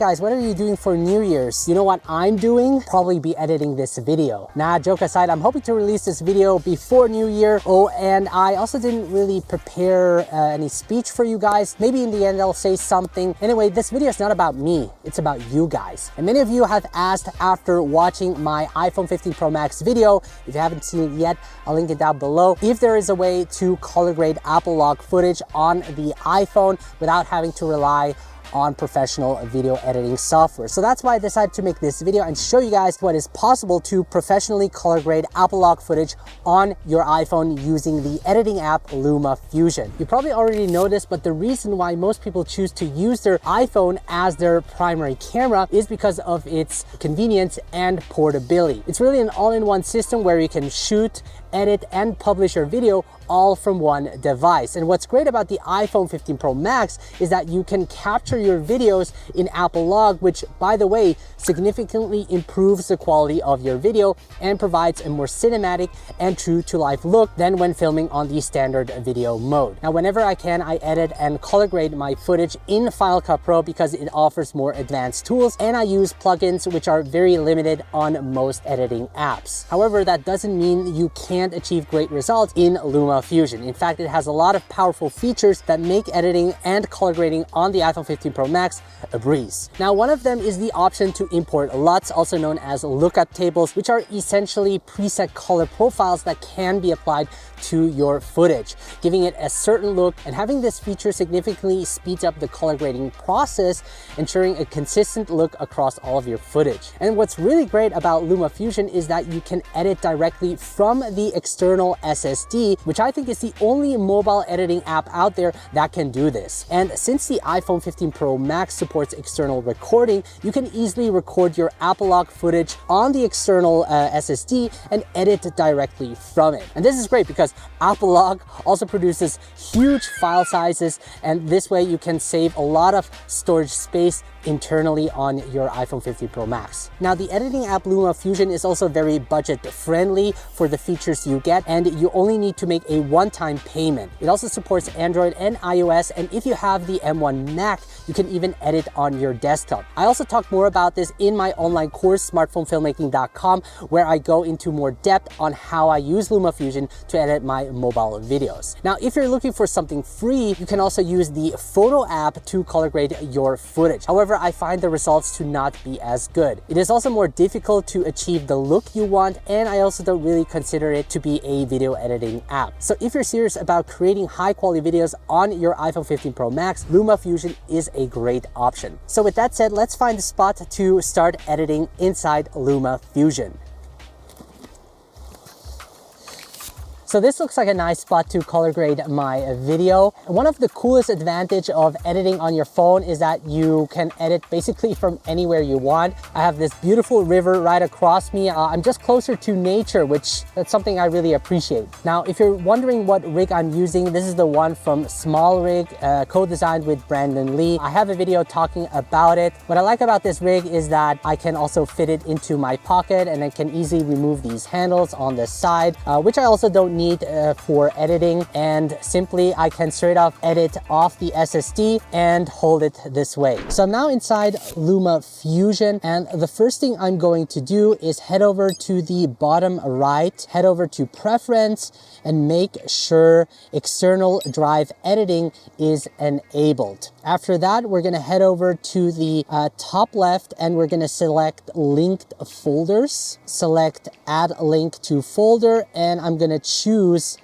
Guys, what are you doing for New Year's? You know what I'm doing? Probably be editing this video. Nah, joke aside, I'm hoping to release this video before New Year. Oh, and I also didn't really prepare any speech for you guys. Maybe in the end I'll say something. Anyway, this video is not about me. It's about you guys. And many of you have asked after watching my iPhone 15 Pro Max video, if you haven't seen it yet, I'll link it down below, if there is a way to color grade Apple log footage on the iPhone without having to rely on professional video editing software. So that's why I decided to make this video and show you guys what is possible to professionally color grade Apple log footage on your iPhone using the editing app Luma Fusion. You probably already know this, but the reason why most people choose to use their iPhone as their primary camera is because of its convenience and portability. It's really an all-in-one system where you can shoot, edit, and publish your video all from one device. And what's great about the iPhone 15 Pro Max is that you can capture your videos in Apple Log, which, by the way, significantly improves the quality of your video and provides a more cinematic and true to life look than when filming on the standard video mode. Now, whenever I can, I edit and color grade my footage in Final Cut Pro because it offers more advanced tools, and I use plugins which are very limited on most editing apps. However, that doesn't mean you can't achieve great results in Luma Fusion. In fact, it has a lot of powerful features that make editing and color grading on the iPhone 15 Pro Max a breeze. Now, one of them is the option to import LUTs, also known as lookup tables, which are essentially preset color profiles that can be applied to your footage, giving it a certain look. And having this feature significantly speeds up the color grading process, ensuring a consistent look across all of your footage. And what's really great about Luma Fusion is that you can edit directly from the external SSD, which I think is the only mobile editing app out there that can do this. And since the iPhone 15 Pro Max supports external recording, you can easily record your Apple log footage on the external SSD and edit directly from it. And this is great because Apple log also produces huge file sizes, and this way you can save a lot of storage space internally on your iPhone 15 Pro Max. Now, the editing app Luma Fusion is also very budget friendly for the features you get, and you only need to make a one-time payment. It also supports Android and iOS, and if you have the M1 Mac, you can even edit on your desktop. I also talk more about this in my online course, smartphonefilmmaking.com, where I go into more depth on how I use Luma Fusion to edit my mobile videos. Now, if you're looking for something free, you can also use the photo app to color grade your footage. However, I find the results to not be as good. It is also more difficult to achieve the look you want, and I also don't really consider it to be a video editing app. So if you're serious about creating high quality videos on your iPhone 15 Pro Max, Luma Fusion is a great option. So with that said, let's find a spot to start editing inside Luma Fusion. So this looks like a nice spot to color grade my video. One of the coolest advantage of editing on your phone is that you can edit basically from anywhere you want. I have this beautiful river right across me. I'm just closer to nature, which that's something I really appreciate. Now, if you're wondering what rig I'm using, this is the one from Small Rig, co-designed with Brandon Lee. I have a video talking about it. What I like about this rig is that I can also fit it into my pocket, and I can easily remove these handles on the side, which I also don't need for editing, and simply I can straight off edit off the SSD and hold it this way. So I'm now inside Luma Fusion, and the first thing I'm going to do is head over to the bottom right, head over to Preference, and make sure external drive editing is enabled. After that, we're going to head over to the top left, and we're going to select linked folders, select add link to folder, and I'm going to choose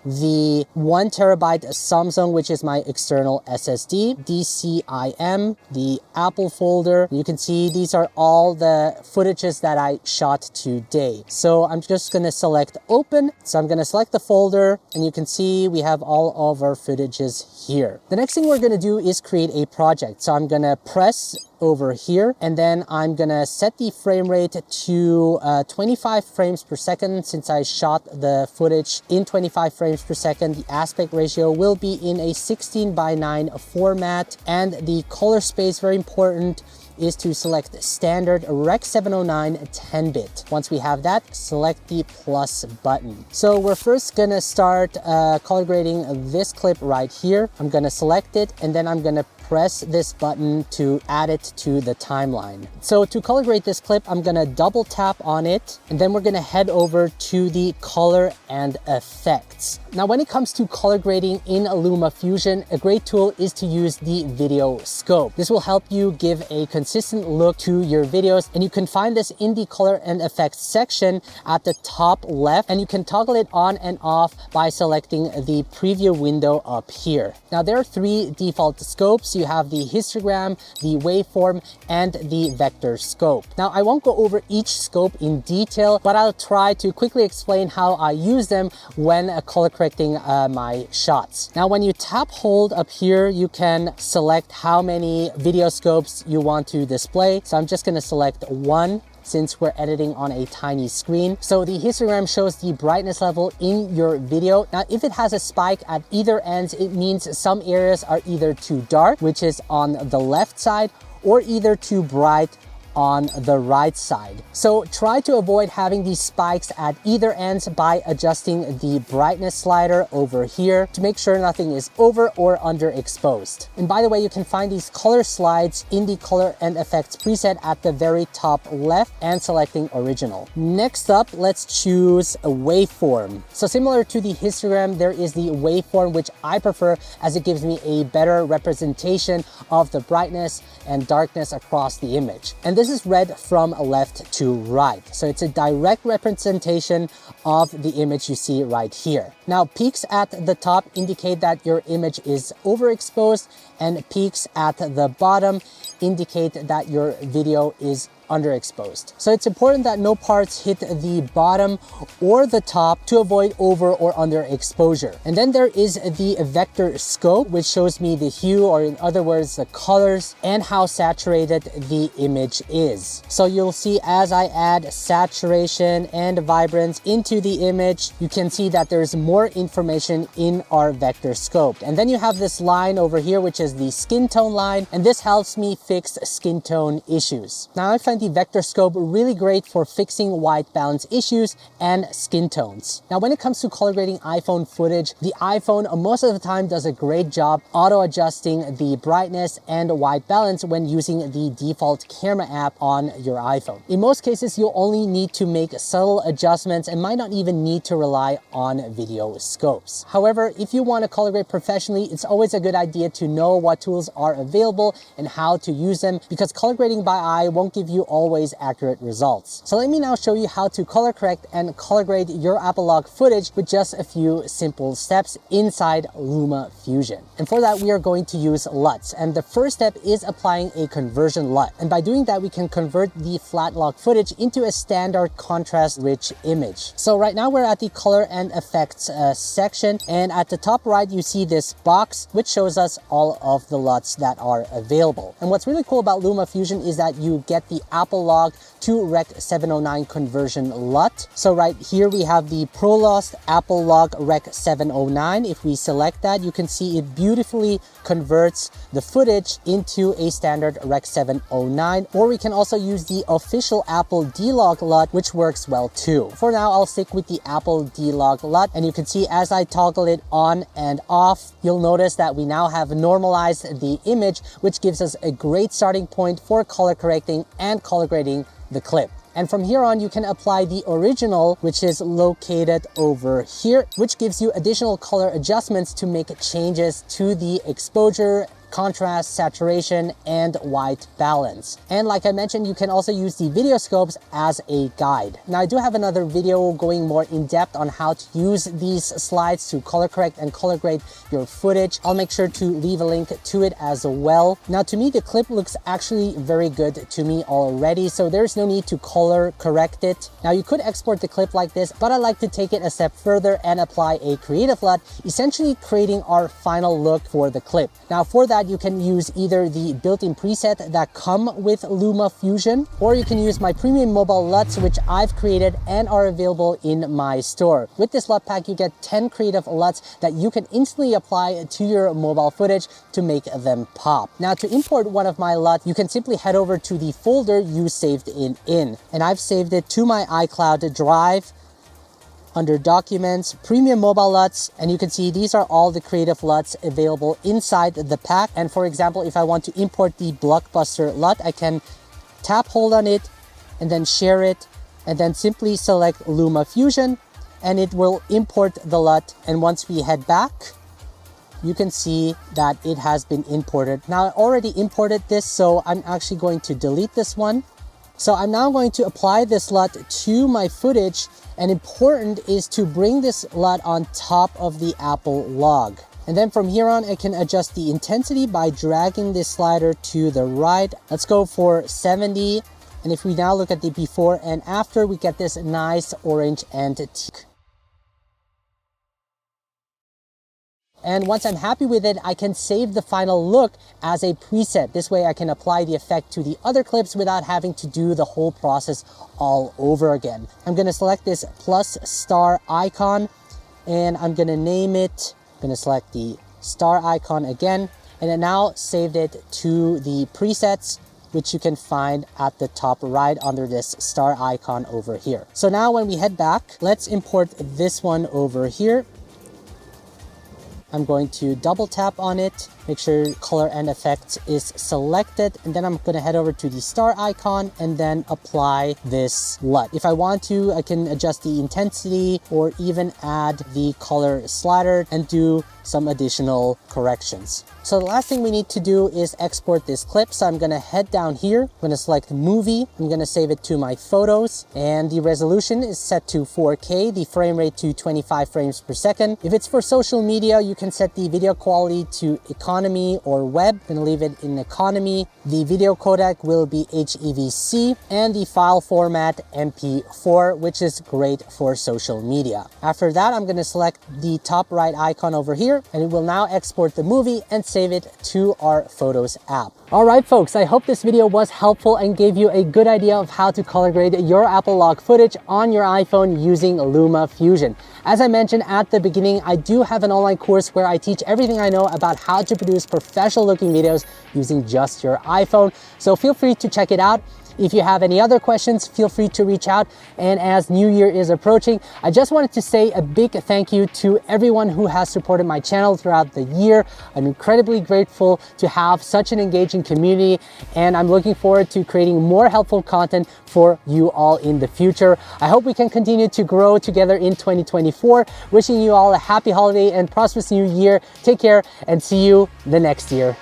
the 1 terabyte Samsung, which is my external SSD, DCIM, the Apple folder. You can see these are all the footages that I shot today. So I'm just going to select open. So I'm going to select the folder, and you can see we have all of our footages here. The next thing we're going to do is create a project. So I'm going to press over here, and then I'm gonna set the frame rate to 25 frames per second. Since I shot the footage in 25 frames per second, the aspect ratio will be in a 16:9 format, and the color space, very important, is to select standard Rec 709 10-bit. Once we have that, select the plus button. So we're first gonna start color grading this clip right here. I'm gonna select it, and then I'm gonna press this button to add it to the timeline. So to color grade this clip, I'm gonna double tap on it, and then we're gonna head over to the color and effects. Now, when it comes to color grading in Luma Fusion, a great tool is to use the video scope. This will help you give a consistent look to your videos, and you can find this in the color and effects section at the top left, and you can toggle it on and off by selecting the preview window up here. Now, there are 3 default scopes. You have the histogram, the waveform, and the vector scope. Now, I won't go over each scope in detail, but I'll try to quickly explain how I use them when color correcting my shots. Now, when you tap hold up here, you can select how many video scopes you want to display. So I'm just going to select 1, since we're editing on a tiny screen. So the histogram shows the brightness level in your video. Now, if it has a spike at either ends, it means some areas are either too dark, which is on the left side, or either too bright on the right side. So try to avoid having these spikes at either ends by adjusting the brightness slider over here to make sure nothing is over or underexposed. And by the way, you can find these color slides in the color and effects preset at the very top left and selecting original. Next up, let's choose a waveform. So similar to the histogram, there is the waveform, which I prefer as it gives me a better representation of the brightness and darkness across the image. And this is read from left to right. So it's a direct representation of the image you see right here. Now, peaks at the top indicate that your image is overexposed, and peaks at the bottom indicate that your video is underexposed. So it's important that no parts hit the bottom or the top to avoid over or underexposure. And then there is the vector scope, which shows me the hue, or in other words, the colors, and how saturated the image is. So you'll see as I add saturation and vibrance into the image, you can see that there's more information in our vector scope. And then you have this line over here, which is the skin tone line, and this helps me fix skin tone issues. Now, I find the vector scope really great for fixing white balance issues and skin tones. Now, when it comes to color grading iPhone footage, the iPhone most of the time does a great job auto adjusting the brightness and white balance when using the default camera app on your iPhone. In most cases, you'll only need to make subtle adjustments and might not even need to rely on video scopes. However, if you want to color grade professionally, it's always a good idea to know what tools are available and how to use them, because color grading by eye won't give you always accurate results. So let me now show you how to color correct and color grade your Apple log footage with just a few simple steps inside Luma Fusion. And for that, we are going to use LUTs. And the first step is applying a conversion LUT. And by doing that, we can convert the flat log footage into a standard contrast rich image. So right now we're at the color and effects section. And at the top right, you see this box, which shows us all of the LUTs that are available. And what's really cool about Luma Fusion is that you get the Apple log to Rec 709 conversion LUT. So right here we have the ProLost Apple log Rec 709. If we select that, you can see it beautifully converts the footage into a standard Rec 709, or we can also use the official Apple D-Log LUT, which works well too. For now, I'll stick with the Apple D-Log LUT, and you can see as I toggle it on and off, you'll notice that we now have normalized the image, which gives us a great starting point for color correcting and color grading the clip. And from here on, you can apply the original, which is located over here, which gives you additional color adjustments to make changes to the exposure, contrast, saturation, and white balance. And like I mentioned, you can also use the video scopes as a guide. Now, I do have another video going more in depth on how to use these slides to color correct and color grade your footage. I'll make sure to leave a link to it as well. Now, to me, the clip looks actually very good to me already, so there's no need to color correct it. Now, you could export the clip like this, but I like to take it a step further and apply a creative LUT, essentially creating our final look for the clip. Now, for that, you can use either the built-in preset that come with Luma Fusion, or you can use my premium mobile LUTs, which I've created and are available in my store. With this LUT pack, you get 10 creative LUTs that you can instantly apply to your mobile footage to make them pop. Now, to import one of my LUTs, you can simply head over to the folder you saved it in. And I've saved it to my iCloud drive. under Documents, Premium Mobile LUTs, and you can see these are all the creative LUTs available inside the pack. And for example, if I want to import the Blockbuster LUT, I can tap hold on it and then share it, and then simply select Luma Fusion, and it will import the LUT. And once we head back, you can see that it has been imported. Now I already imported this, so I'm actually going to delete this one. So I'm now going to apply this LUT to my footage, and important is to bring this LUT on top of the Apple log. And then from here on, I can adjust the intensity by dragging this slider to the right. Let's go for 70. And if we now look at the before and after, we get this nice orange and teak. And once I'm happy with it, I can save the final look as a preset. This way I can apply the effect to the other clips without having to do the whole process all over again. I'm gonna select this plus star icon, and I'm gonna name it. I'm gonna select the star icon again, and then now saved it to the presets, which you can find at the top right under this star icon over here. So now when we head back, let's import this one over here. I'm going to double tap on it, make sure color and effects is selected, and then I'm going to head over to the star icon and then apply this LUT. If I want to, I can adjust the intensity or even add the color slider and do some additional corrections. So the last thing we need to do is export this clip. So I'm gonna head down here, I'm gonna select movie, I'm gonna save it to my photos, and the resolution is set to 4K, the frame rate to 25 frames per second. If it's for social media, you can set the video quality to economy or web. I'm gonna leave it in economy. The video codec will be HEVC, and the file format MP4, which is great for social media. After that, I'm gonna select the top right icon over here, and it will now export the movie and save it to our Photos app. All right, folks, I hope this video was helpful and gave you a good idea of how to color grade your Apple log footage on your iPhone using Luma Fusion. As I mentioned at the beginning, I do have an online course where I teach everything I know about how to produce professional looking videos using just your iPhone. So feel free to check it out. If you have any other questions, feel free to reach out. And as New Year is approaching, I just wanted to say a big thank you to everyone who has supported my channel throughout the year. I'm incredibly grateful to have such an engaging community, and I'm looking forward to creating more helpful content for you all in the future. I hope we can continue to grow together in 2024. Wishing you all a happy holiday and prosperous new year. Take care and see you the next year.